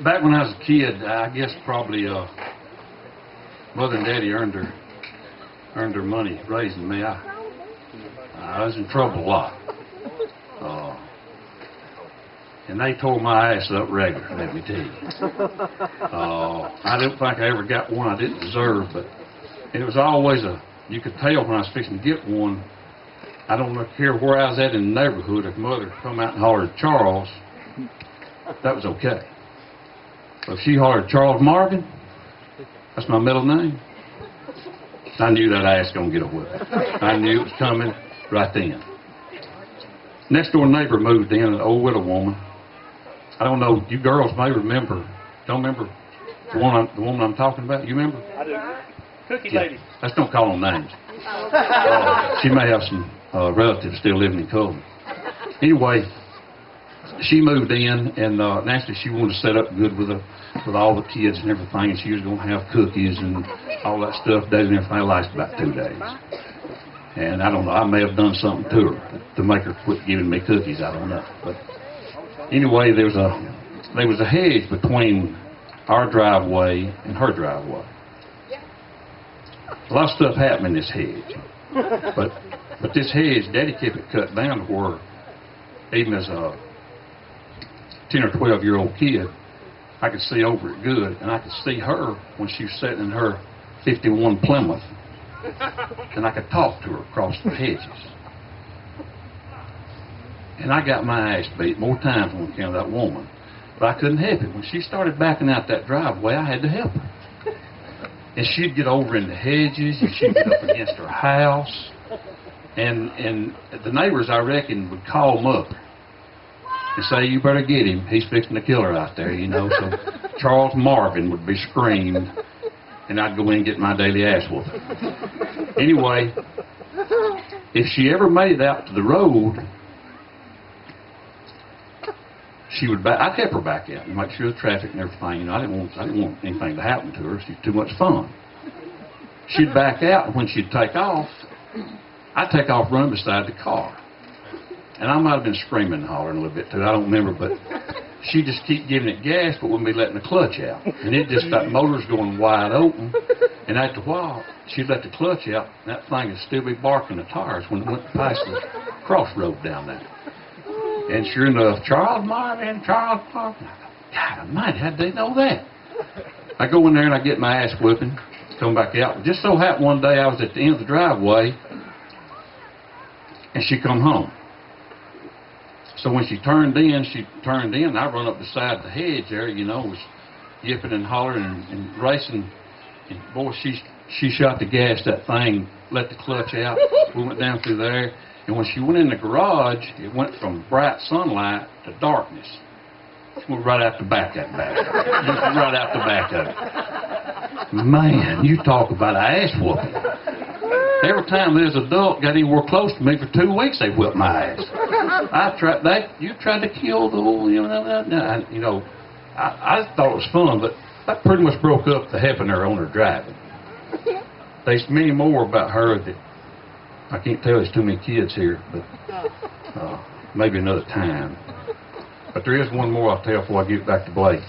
Back when I was a kid, I guess probably Mother and Daddy earned their money raising me. I was in trouble a lot. And they tore my ass up regular, let me tell you. I don't think I ever got one I didn't deserve, but it was always you could tell when I was fixing to get one. I don't care where I was at in the neighborhood, if Mother come out and hollered Charles, that was okay. But if she hollered Charles Marvin, that's my middle name, I knew that ass gonna get a whipping. I knew it was coming right then. Next door neighbor moved in, an old widow woman. I don't know, you girls may remember. Don't remember the woman I'm talking about? You remember? I do. Cookie lady. Let's don't call them names. She may have some relatives still living in Culver. Anyway, she moved in, and naturally she wanted to set up good with all the kids and everything, and she was going to have cookies and all that stuff, days and everything. It lasted about 2 days. And I don't know, I may have done something to her to make her quit giving me cookies, I don't know. But anyway, there was a hedge between our driveway and her driveway. A lot of stuff happened in this hedge. But this hedge, Daddy kept it cut down to where even as a 10 or 12-year-old kid, I could see over it good, and I could see her when she was sitting in her 51 Plymouth, and I could talk to her across the hedges. And I got my ass beat more times when it came to that woman, but I couldn't help it. When she started backing out that driveway, I had to help her. And she'd get over in the hedges, and she'd get up against her house, and the neighbors, I reckon, would call them up and say, "You better get him. He's fixing to kill her out there, you know." So Charles Marvin would be screamed, and I'd go in and get my daily ass whooping. Anyway, if she ever made it out to the road, she would I'd help her back out and make sure the traffic and everything. You know, I didn't want anything to happen to her. She's too much fun. She'd back out, and when she'd take off, I'd take off running beside the car. And I might have been screaming and hollering a little bit too. I don't remember, but she'd just keep giving it gas, but wouldn't be letting the clutch out. And it just, that motor's going wide open. And after a while, she'd let the clutch out, and that thing would still be barking the tires when it went past the crossroad down there. And sure enough, Charles Marvin. God almighty, how'd they know that? I go in there and I get my ass whipping, come back out. Just so happened one day I was at the end of the driveway, and she come home. So when she turned in, and I run up beside the hedge there, you know, was yipping and hollering and racing. And boy, she shot the gas, that thing, let the clutch out. We went down through there. And when she went in the garage, it went from bright sunlight to darkness. She went right out the back of that bag. Just right out the back of it. Man, you talk about an ass whooping. Every time there's an adult got anywhere close to me for 2 weeks, they whipped my ass. You tried to kill the old, you know, I thought it was fun, but that pretty much broke up the helping her on her driving. There's many more about her that I can't tell. There's too many kids here, but maybe another time. But there is one more I'll tell before I get back to Blake.